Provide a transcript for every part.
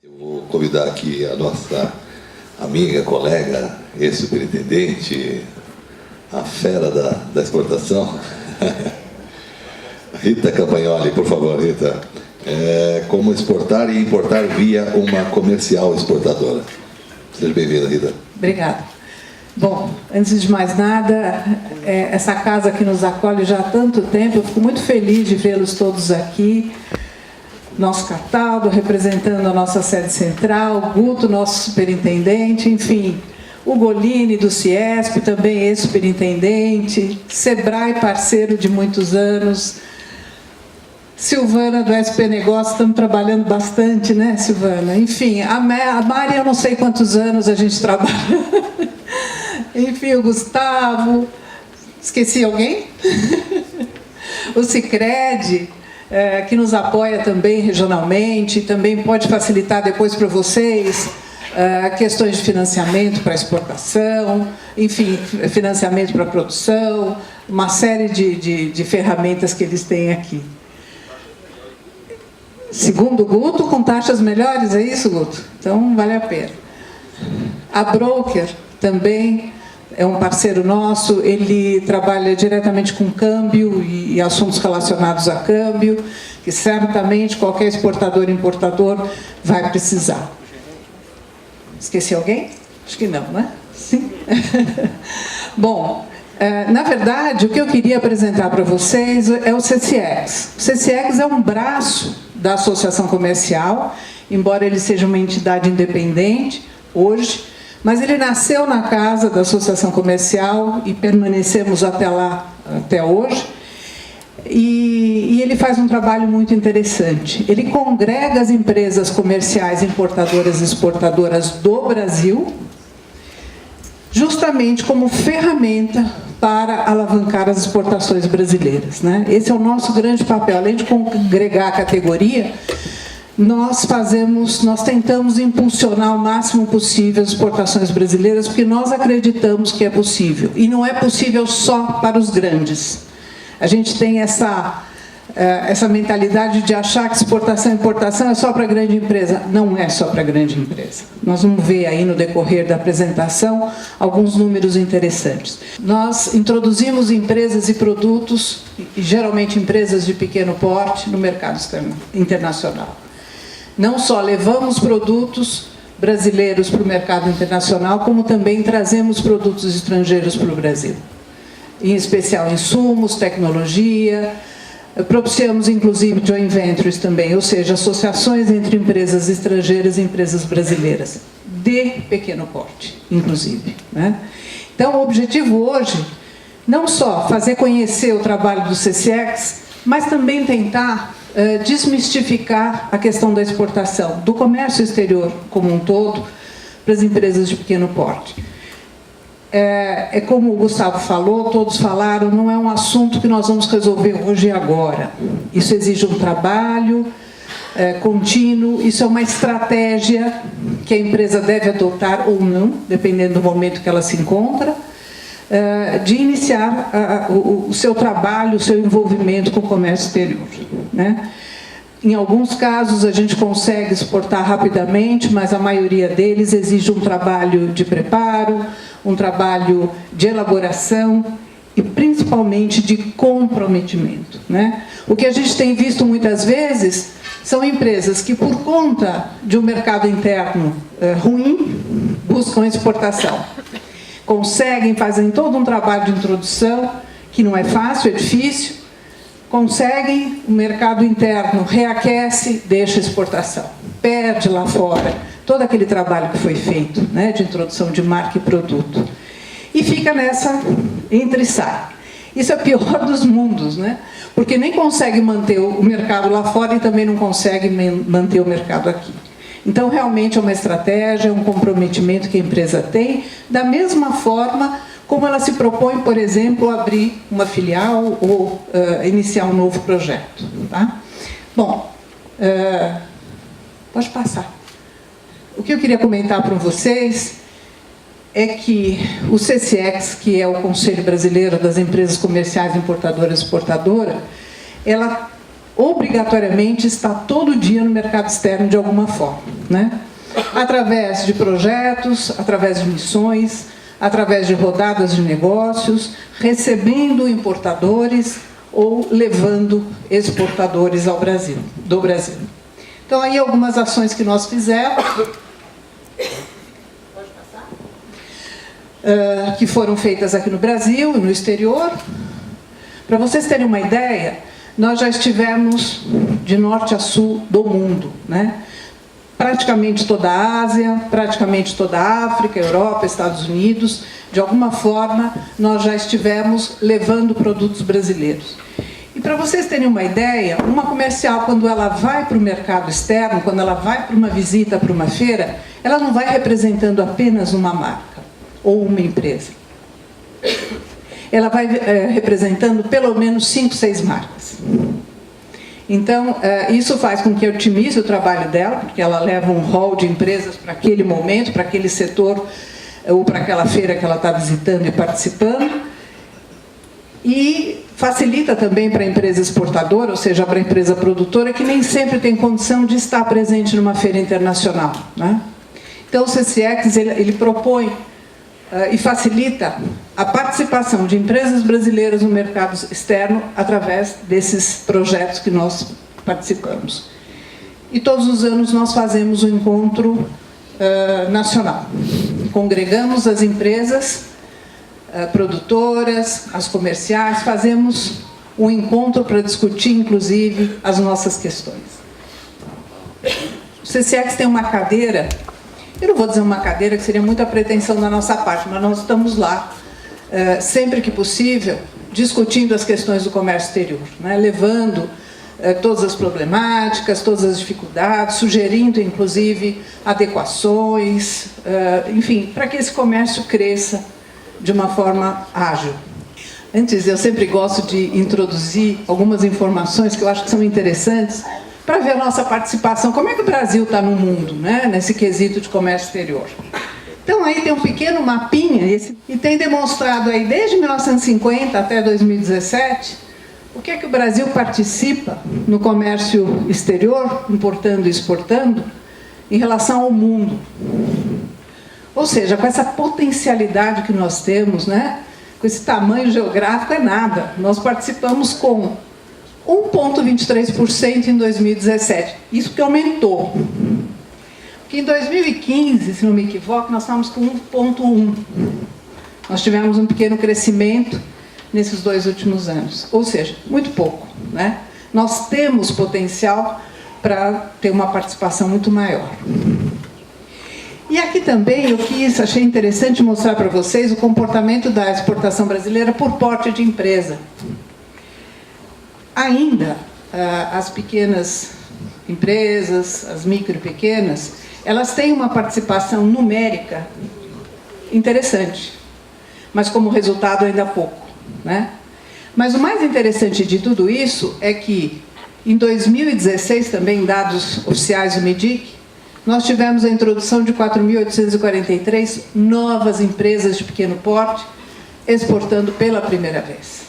Eu vou convidar aqui a nossa amiga, colega, ex-superintendente, a fera da exportação, Rita Campagnoli, por favor, Rita. Como exportar e importar via uma comercial exportadora. Seja bem-vinda, Rita. Obrigada. Bom, antes de mais nada, essa casa que nos acolhe já há tanto tempo, eu fico muito feliz de vê-los todos aqui. Nosso Cataldo, representando a nossa sede central, Guto, nosso superintendente, enfim, o Golini do Ciesp, também ex-superintendente, Sebrae, parceiro de muitos anos, Silvana do SP Negócios, estamos trabalhando bastante, né, Silvana? Enfim, a Mari, eu não sei quantos anos a gente trabalha. Enfim, o Gustavo, esqueci alguém? O Sicredi, que nos apoia também regionalmente, também pode facilitar depois para vocês questões de financiamento para exportação, enfim, financiamento para produção, uma série de ferramentas que eles têm aqui. Segundo o Guto, com taxas melhores, é isso, Guto? Então, vale a pena. A Broker também é um parceiro nosso, ele trabalha diretamente com câmbio e assuntos relacionados a câmbio, que certamente qualquer exportador e importador vai precisar. Esqueci alguém? Acho que não, né? Sim. Bom, na verdade, o que eu queria apresentar para vocês é o CCX. O CCX é um braço da Associação Comercial, embora ele seja uma entidade independente hoje, mas ele nasceu na casa da Associação Comercial e permanecemos até lá, até hoje. E ele faz um trabalho muito interessante. Ele congrega as empresas comerciais, importadoras e exportadoras do Brasil, justamente como ferramenta para alavancar as exportações brasileiras, né? Esse é o nosso grande papel. Além de congregar a categoria, nós tentamos impulsionar o máximo possível as exportações brasileiras, porque nós acreditamos que é possível. E não é possível só para os grandes. A gente tem essa mentalidade de achar que exportação e importação é só para a grande empresa. Não é só para a grande empresa. Nós vamos ver aí no decorrer da apresentação alguns números interessantes. Nós introduzimos empresas e produtos, e geralmente empresas de pequeno porte, no mercado internacional. Não só levamos produtos brasileiros para o mercado internacional, como também trazemos produtos estrangeiros para o Brasil. Em especial insumos, tecnologia, propiciamos inclusive joint ventures também, ou seja, associações entre empresas estrangeiras e empresas brasileiras, de pequeno porte, inclusive, né? Então, o objetivo hoje, não só fazer conhecer o trabalho do CCX, mas também tentar desmistificar a questão da exportação, do comércio exterior como um todo, para as empresas de pequeno porte. Como o Gustavo falou, todos falaram, não é um assunto que nós vamos resolver hoje e agora. Isso exige um trabalho contínuo, isso é uma estratégia que a empresa deve adotar ou não, dependendo do momento que ela se encontra, de iniciar o seu trabalho, o seu envolvimento com o comércio exterior, né? Em alguns casos a gente consegue exportar rapidamente, mas a maioria deles exige um trabalho de preparo, um trabalho de elaboração e principalmente de comprometimento, né? O que a gente tem visto muitas vezes são empresas que, por conta de um mercado interno ruim, buscam exportação. Conseguem, fazem todo um trabalho de introdução, que não é fácil, é difícil, conseguem, o mercado interno reaquece, deixa a exportação, perde lá fora todo aquele trabalho que foi feito, né, de introdução de marca e produto. E fica nessa entra e sai. Isso é o pior dos mundos, né? Porque nem consegue manter o mercado lá fora e também não consegue manter o mercado aqui. Então, realmente é uma estratégia, é um comprometimento que a empresa tem, da mesma forma como ela se propõe, por exemplo, abrir uma filial ou iniciar um novo projeto. Tá? Bom, pode passar. O que eu queria comentar para vocês é que o CCX, que é o Conselho Brasileiro das Empresas Comerciais Importadoras e Exportadoras, ela obrigatoriamente está todo dia no mercado externo de alguma forma, né? Através de projetos, através de missões, através de rodadas de negócios, recebendo importadores ou levando exportadores ao Brasil, do Brasil. Então, aí algumas ações que nós fizemos, que foram feitas aqui no Brasil e no exterior. Para vocês terem uma ideia, nós já estivemos de norte a sul do mundo, né? Praticamente toda a Ásia, praticamente toda a África, Europa, Estados Unidos. De alguma forma, nós já estivemos levando produtos brasileiros. E para vocês terem uma ideia, uma comercial, quando ela vai para o mercado externo, quando ela vai para uma visita, para uma feira, ela não vai representando apenas uma marca ou uma empresa. Ela vai representando pelo menos 5, 6 marcas. Então, isso faz com que otimize o trabalho dela, porque ela leva um hall de empresas para aquele momento, para aquele setor, ou para aquela feira que ela está visitando e participando. E facilita também para a empresa exportadora, ou seja, para a empresa produtora, que nem sempre tem condição de estar presente numa feira internacional, né? Então, o CCX, ele propõe e facilita a participação de empresas brasileiras no mercado externo através desses projetos que nós participamos. E todos os anos nós fazemos um encontro nacional. Congregamos as empresas produtoras, as comerciais, fazemos um encontro para discutir, inclusive, as nossas questões. O CCX tem uma cadeira. Eu não vou dizer uma cadeira, que seria muita pretensão da nossa parte, mas nós estamos lá, sempre que possível, discutindo as questões do comércio exterior, né? Levando todas as problemáticas, todas as dificuldades, sugerindo, inclusive, adequações, enfim, para que esse comércio cresça de uma forma ágil. Antes, eu sempre gosto de introduzir algumas informações que eu acho que são interessantes, para ver a nossa participação, como é que o Brasil está no mundo, né, nesse quesito de comércio exterior. Então, aí tem um pequeno mapinha, e tem demonstrado aí, desde 1950 até 2017, o que é que o Brasil participa no comércio exterior, importando e exportando, em relação ao mundo. Ou seja, com essa potencialidade que nós temos, né, com esse tamanho geográfico, é nada. Nós participamos com 1,23% em 2017. Isso que aumentou. Porque em 2015, se não me equivoco, nós estávamos com 1,1%. Nós tivemos um pequeno crescimento nesses 2 últimos anos. Ou seja, muito pouco, né? Nós temos potencial para ter uma participação muito maior. E aqui também eu achei interessante mostrar para vocês o comportamento da exportação brasileira por porte de empresa. Ainda, as pequenas empresas, as micro e pequenas, elas têm uma participação numérica interessante, mas como resultado ainda pouco, né? Mas o mais interessante de tudo isso é que, em 2016, também dados oficiais do MEDIC, nós tivemos a introdução de 4.843 novas empresas de pequeno porte, exportando pela primeira vez.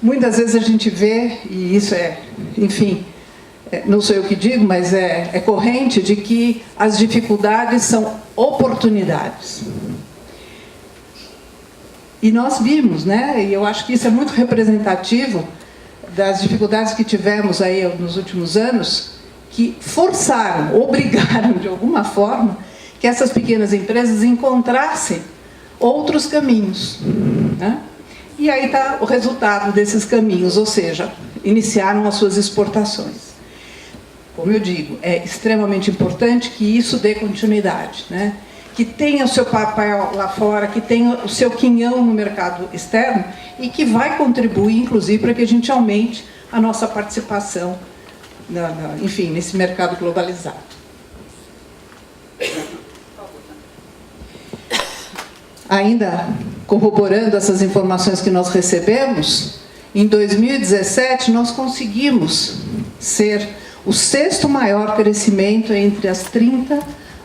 Muitas vezes a gente vê, e isso enfim, não sou eu que digo, mas é corrente, de que as dificuldades são oportunidades. E nós vimos, né, e eu acho que isso é muito representativo das dificuldades que tivemos aí nos últimos anos, que forçaram, obrigaram de alguma forma, que essas pequenas empresas encontrassem outros caminhos, né? E aí está o resultado desses caminhos, ou seja, iniciaram as suas exportações. Como eu digo, é extremamente importante que isso dê continuidade, né? Que tenha o seu papel lá fora, que tenha o seu quinhão no mercado externo e que vai contribuir, inclusive, para que a gente aumente a nossa participação, enfim, nesse mercado globalizado. Ainda corroborando essas informações que nós recebemos, em 2017 nós conseguimos ser o 6º maior crescimento entre as 30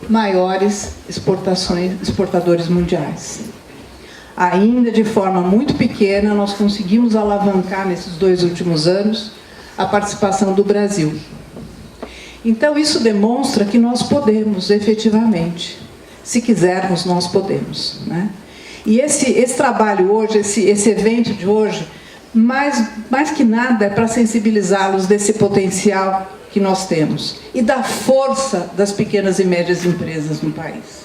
maiores exportadores mundiais. Ainda de forma muito pequena, nós conseguimos alavancar nesses 2 últimos anos a participação do Brasil. Então, isso demonstra que nós podemos, efetivamente. Se quisermos, nós podemos, né? E esse trabalho hoje, esse evento de hoje, mais que nada é para sensibilizá-los desse potencial que nós temos e da força das pequenas e médias empresas no país.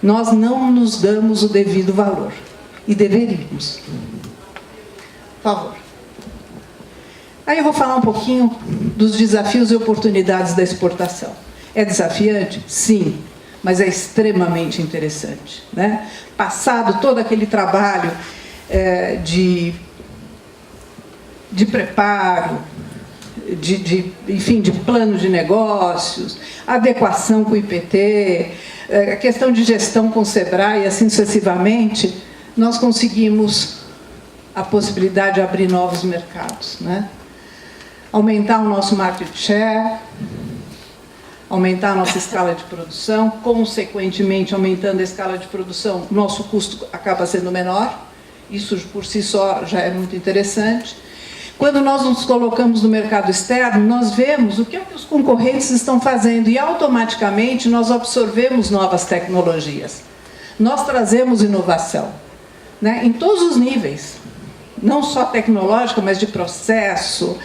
Nós não nos damos o devido valor e deveríamos. Por favor. Aí eu vou falar um pouquinho dos desafios e oportunidades da exportação. É desafiante? Sim, mas é extremamente interessante, né? Passado todo aquele trabalho de preparo, enfim, de plano de negócios, adequação com o IPT, a questão de gestão com o SEBRAE e assim sucessivamente, nós conseguimos a possibilidade de abrir novos mercados, né? Aumentar o nosso market share, aumentar a nossa escala de produção, consequentemente, aumentando a escala de produção, nosso custo acaba sendo menor, isso por si só já é muito interessante. Quando nós nos colocamos no mercado externo, nós vemos o que é que os concorrentes estão fazendo e automaticamente nós absorvemos novas tecnologias. Nós trazemos inovação, né, em todos os níveis, não só tecnológica, mas de processo,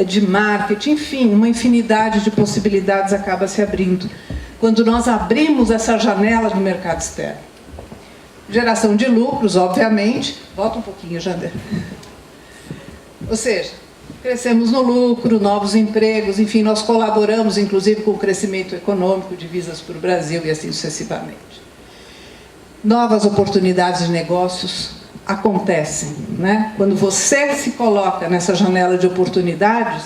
de marketing, enfim, uma infinidade de possibilidades acaba se abrindo quando nós abrimos essa janela no mercado externo. Geração de lucros, obviamente. Volta um pouquinho, Jander. Ou seja, crescemos no lucro, novos empregos, enfim, nós colaboramos, inclusive, com o crescimento econômico, divisas para o Brasil e assim sucessivamente. Novas oportunidades de negócios acontecem, né? Quando você se coloca nessa janela de oportunidades,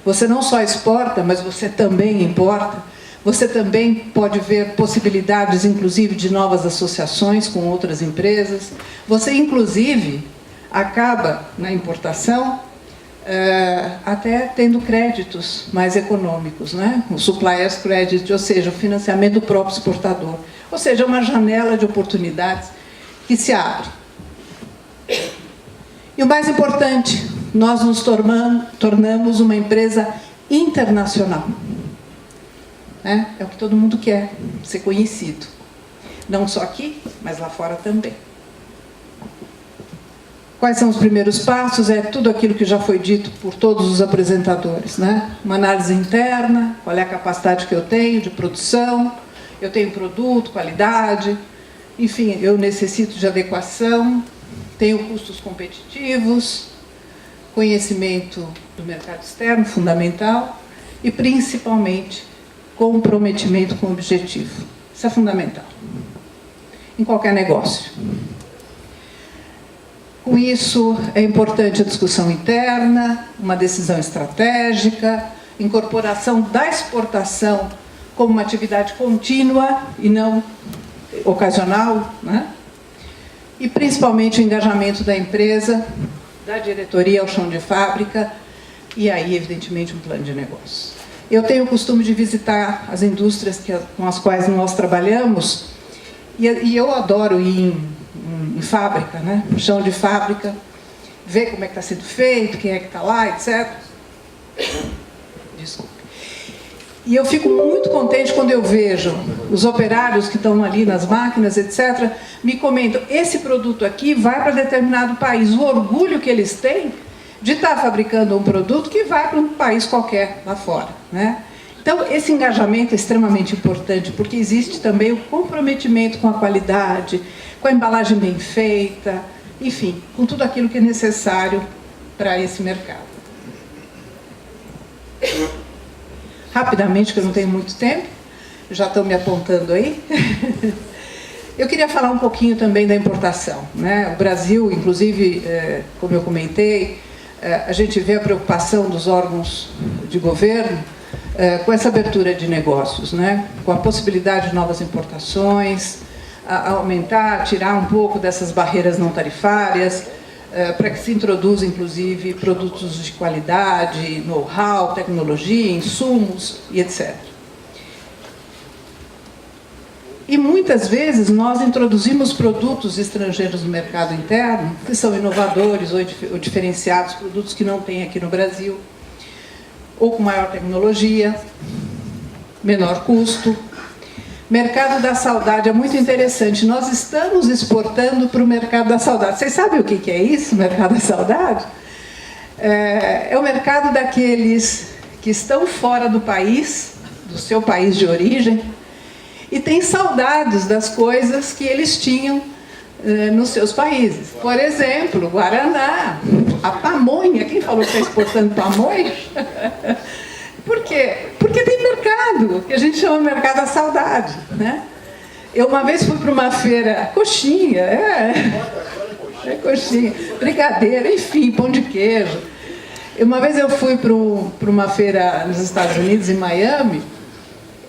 você não só exporta, mas você também importa, você também pode ver possibilidades, inclusive, de novas associações com outras empresas, você, inclusive, acaba, na importação, até tendo créditos mais econômicos, né? O supplier's credit, ou seja, o financiamento do próprio exportador. Ou seja, uma janela de oportunidades que se abre. E o mais importante, nós nos tornamos uma empresa internacional. É o que todo mundo quer, ser conhecido. Não só aqui, mas lá fora também. Quais são os primeiros passos? É tudo aquilo que já foi dito por todos os apresentadores, né? Uma análise interna, qual é a capacidade que eu tenho de produção, eu tenho produto, qualidade, enfim, eu necessito de adequação, tenho custos competitivos, conhecimento do mercado externo, fundamental, e principalmente comprometimento com o objetivo. Isso é fundamental, em qualquer negócio. Com isso, é importante a discussão interna, uma decisão estratégica, incorporação da exportação como uma atividade contínua e não ocasional, né? E principalmente o engajamento da empresa, da diretoria ao chão de fábrica e aí, evidentemente, um plano de negócio. Eu tenho o costume de visitar as indústrias com as quais nós trabalhamos e eu adoro ir em fábrica, né? No chão de fábrica, ver como é que está sendo feito, quem é que está lá, etc. Desculpe. E eu fico muito contente quando eu vejo os operários que estão ali nas máquinas, etc., me comentam, esse produto aqui vai para determinado país. O orgulho que eles têm de estar fabricando um produto que vai para um país qualquer lá fora, né? Então, esse engajamento é extremamente importante, porque existe também o comprometimento com a qualidade, com a embalagem bem feita, enfim, com tudo aquilo que é necessário para esse mercado. Rapidamente, que eu não tenho muito tempo, já estão me apontando aí. Eu queria falar um pouquinho também da importação, né? O Brasil, inclusive, como eu comentei, a gente vê a preocupação dos órgãos de governo com essa abertura de negócios, né? Com a possibilidade de novas importações, a aumentar, tirar um pouco dessas barreiras não tarifárias, para que se introduza, inclusive, produtos de qualidade, know-how, tecnologia, insumos e etc. E muitas vezes nós introduzimos produtos estrangeiros no mercado interno, que são inovadores ou diferenciados, produtos que não tem aqui no Brasil. ou com maior tecnologia, menor custo. Mercado da saudade é muito interessante. Nós estamos exportando para o mercado da saudade. Vocês sabem o que é isso, mercado da saudade? É o mercado daqueles que estão fora do país, do seu país de origem, e têm saudades das coisas que eles tinham nos seus países. Por exemplo, Guaraná, a pamonha. Quem falou que está exportando pamonha? Por quê? Porque tem mercado, que a gente chama de mercado da saudade, né? Eu uma vez fui para uma feira, coxinha, coxinha, brigadeiro, enfim, pão de queijo. Uma vez eu fui para uma feira nos Estados Unidos, em Miami,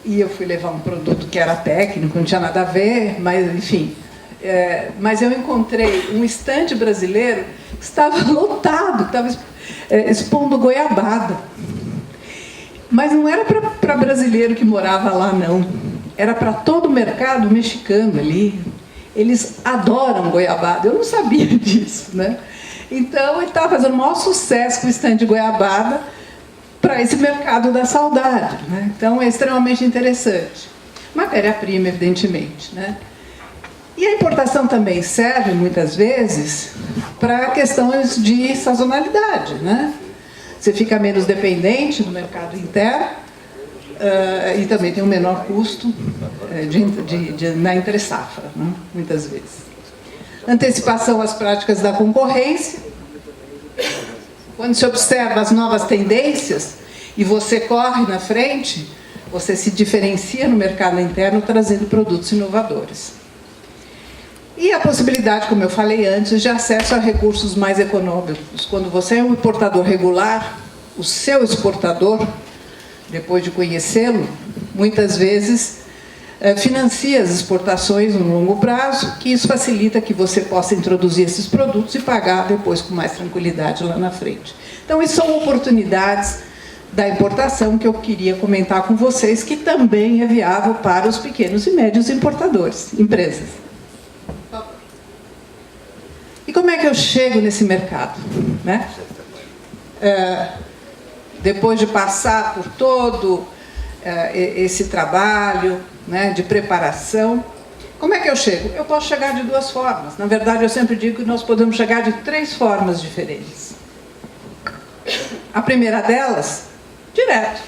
e eu fui levar um produto que era técnico, não tinha nada a ver, mas enfim. Mas eu encontrei um estande brasileiro que estava lotado, estava expondo goiabada. Mas não era para brasileiro que morava lá, não. Era para todo o mercado mexicano ali. Eles adoram goiabada. Eu não sabia disso, né? Então, ele estava fazendo o maior sucesso com o stand de goiabada para esse mercado da saudade, né? Então, é extremamente interessante. Matéria-prima, evidentemente, né? E a importação também serve, muitas vezes, para questões de sazonalidade, né? Você fica menos dependente do mercado interno e também tem um menor custo na entre-safra, né? Muitas vezes. Antecipação às práticas da concorrência. Quando se observa as novas tendências e você corre na frente, você se diferencia no mercado interno trazendo produtos inovadores. E a possibilidade, como eu falei antes, de acesso a recursos mais econômicos. Quando você é um importador regular, o seu exportador, depois de conhecê-lo, muitas vezes financia as exportações no longo prazo, que isso facilita que você possa introduzir esses produtos e pagar depois com mais tranquilidade lá na frente. Então, isso são oportunidades da importação que eu queria comentar com vocês, que também é viável para os pequenos e médios importadores, empresas. E como é que eu chego nesse mercado, né? Depois de passar por todo esse trabalho, né, de preparação, como é que eu chego? Eu posso chegar de duas formas. Na verdade, eu sempre digo que nós podemos chegar de 3 formas diferentes. A primeira delas, direto.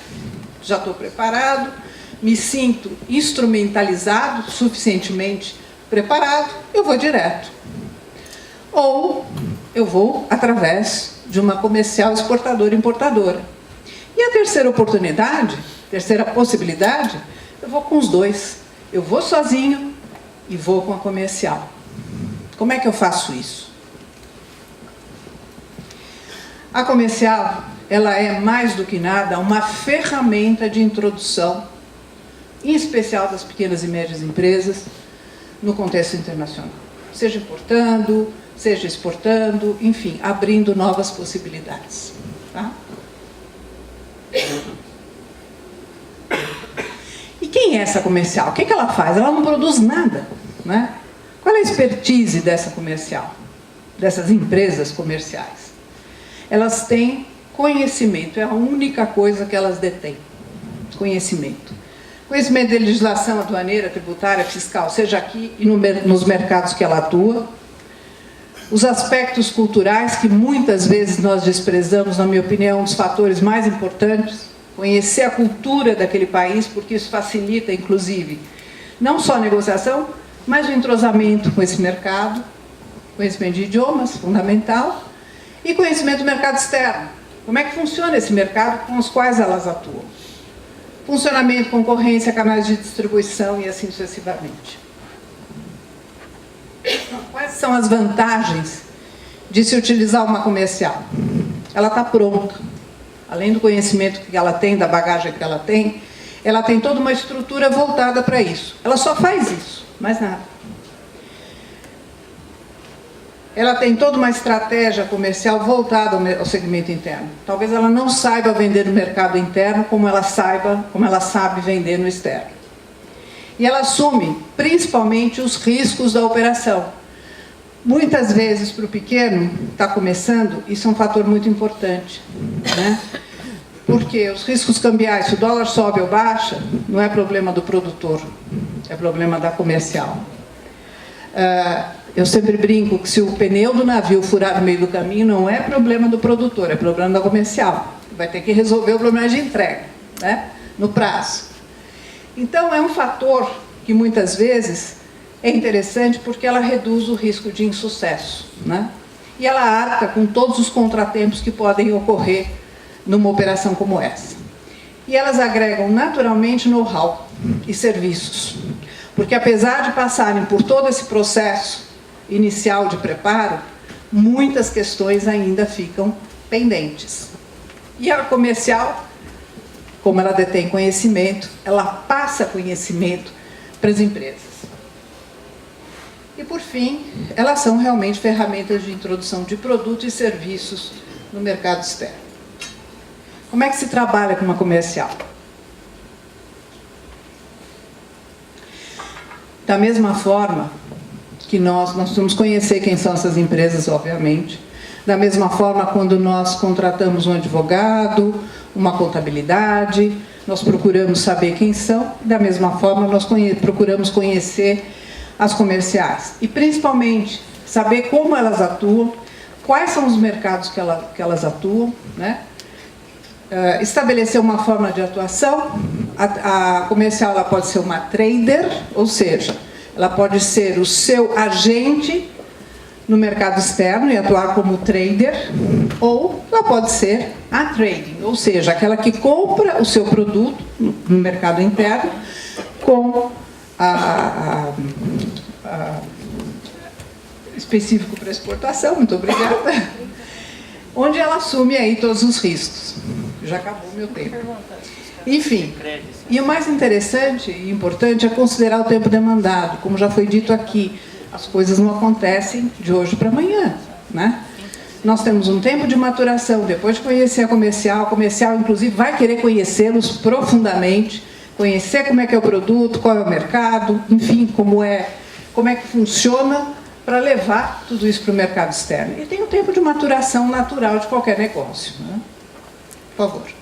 Já estou preparado, me sinto instrumentalizado, suficientemente preparado, eu vou direto. Ou eu vou através de uma comercial exportadora-importadora. E a terceira oportunidade, terceira possibilidade, eu vou com os dois. Eu vou sozinho e vou com a comercial. Como é que eu faço isso? A comercial, ela é mais do que nada uma ferramenta de introdução, em especial das pequenas e médias empresas, no contexto internacional. Seja importando, seja exportando, enfim, abrindo novas possibilidades. Tá? E quem é essa comercial? O que ela faz? Ela não produz nada, né? Qual é a expertise dessa comercial? Dessas empresas comerciais? Elas têm conhecimento, é a única coisa que elas detêm. Conhecimento. Conhecimento de legislação aduaneira, tributária, fiscal, seja aqui e nos mercados que ela atua. Os aspectos culturais, que muitas vezes nós desprezamos, na minha opinião, um dos fatores mais importantes. Conhecer a cultura daquele país, porque isso facilita, inclusive, não só a negociação, mas o entrosamento com esse mercado, conhecimento de idiomas, fundamental, e conhecimento do mercado externo. Como é que funciona esse mercado com os quais elas atuam? Funcionamento, concorrência, canais de distribuição e assim sucessivamente. Quais são as vantagens de se utilizar uma comercial? Ela está pronta. Além do conhecimento que ela tem, da bagagem que ela tem toda uma estrutura voltada para isso. Ela só faz isso, mais nada. Ela tem toda uma estratégia comercial voltada ao segmento interno. Talvez ela não saiba vender no mercado interno como ela sabe vender no externo. E ela assume, principalmente, os riscos da operação. Muitas vezes, para o pequeno, está começando, isso é um fator muito importante, né? Porque os riscos cambiais, se o dólar sobe ou baixa, não é problema do produtor, é problema da comercial. Eu sempre brinco que se o pneu do navio furar no meio do caminho, não é problema do produtor, é problema da comercial. Vai ter que resolver o problema de entrega, né? No prazo. Então, é um fator que muitas vezes é interessante porque ela reduz o risco de insucesso, né? E ela arca com todos os contratempos que podem ocorrer numa operação como essa. E elas agregam naturalmente know-how e serviços. Porque apesar de passarem por todo esse processo inicial de preparo, muitas questões ainda ficam pendentes. E a comercial, como ela detém conhecimento, ela passa conhecimento para as empresas. E, por fim, elas são realmente ferramentas de introdução de produtos e serviços no mercado externo. Como é que se trabalha com uma comercial? Da mesma forma que nós vamos conhecer quem são essas empresas, obviamente. Da mesma forma, quando nós contratamos um advogado, uma contabilidade, nós procuramos saber quem são. Da mesma forma, nós procuramos conhecer as comerciais. E, principalmente, saber como elas atuam, quais são os mercados que elas atuam, né? Estabelecer uma forma de atuação. A comercial ela pode ser uma trader, ou seja, ela pode ser o seu agente no mercado externo e atuar como trader, ou ela pode ser a trading, ou seja, aquela que compra o seu produto no mercado interno com específico para exportação, muito obrigada, onde ela assume aí todos os riscos. Já acabou o meu tempo. Enfim, e o mais interessante e importante é considerar o tempo demandado. Como já foi dito aqui, as coisas não acontecem de hoje para amanhã, né? Nós temos um tempo de maturação, depois de conhecer a comercial inclusive vai querer conhecê-los profundamente, conhecer como é que é o produto, qual é o mercado, enfim, como é que funciona para levar tudo isso para o mercado externo. E tem um tempo de maturação natural de qualquer negócio, né? Por favor.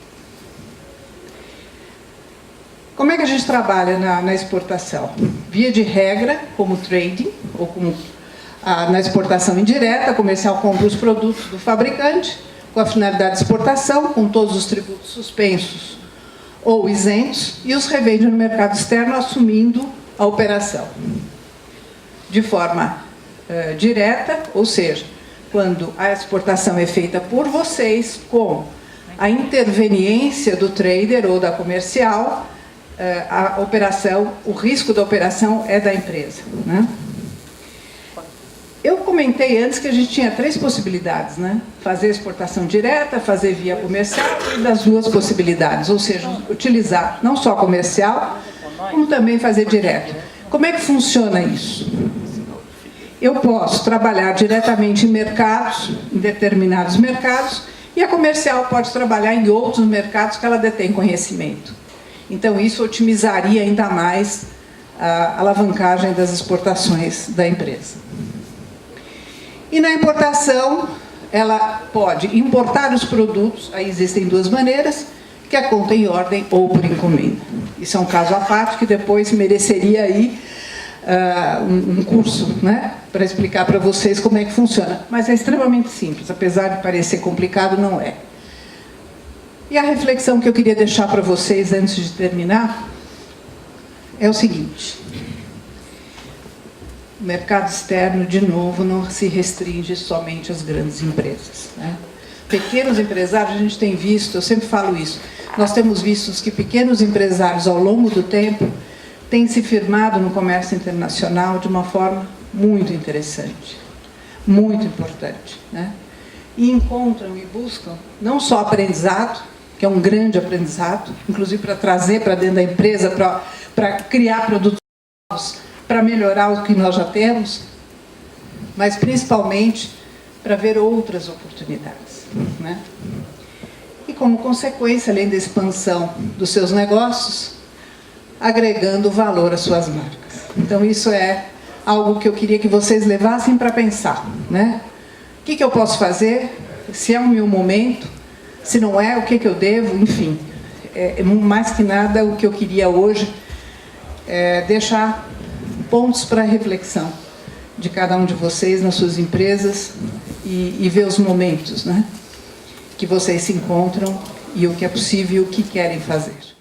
Como é que a gente trabalha na exportação? Via de regra, como trading, ou como na exportação indireta, a comercial compra os produtos do fabricante, com a finalidade de exportação, com todos os tributos suspensos ou isentos, e os revende no mercado externo, assumindo a operação. De forma direta, ou seja, quando a exportação é feita por vocês, com a interveniência do trader ou da comercial, a operação, o risco da operação é da empresa, né? Eu comentei antes que a gente tinha 3 possibilidades, né? Fazer exportação direta, fazer via comercial e das 2 possibilidades, ou seja, utilizar não só comercial, como também fazer direto. Como é que funciona isso? Eu posso trabalhar diretamente em mercados, em determinados mercados, e a comercial pode trabalhar em outros mercados que ela detém conhecimento. Então, isso otimizaria ainda mais a alavancagem das exportações da empresa. E na importação, ela pode importar os produtos, aí existem 2 maneiras, que é conta em ordem ou por encomenda. Isso é um caso à parte que depois mereceria aí um curso, né, para explicar para vocês como é que funciona. Mas é extremamente simples, apesar de parecer complicado, não é. E a reflexão que eu queria deixar para vocês antes de terminar é o seguinte: o mercado externo, de novo, não se restringe somente às grandes empresas, né? Pequenos empresários, a gente tem visto, eu sempre falo isso, nós temos visto que pequenos empresários, ao longo do tempo, têm se firmado no comércio internacional de uma forma muito interessante, muito importante, né? E encontram e buscam não só aprendizado, que é um grande aprendizado, inclusive para trazer para dentro da empresa, para criar produtos novos, para melhorar o que nós já temos, mas principalmente para ver outras oportunidades, né? E como consequência, além da expansão dos seus negócios, agregando valor às suas marcas. Então isso é algo que eu queria que vocês levassem para pensar, né? O que eu posso fazer, se é o meu momento, Se não é, o que eu devo? Enfim, mais que nada, o que eu queria hoje é deixar pontos para reflexão de cada um de vocês nas suas empresas e ver os momentos, né, que vocês se encontram e o que é possível e o que querem fazer.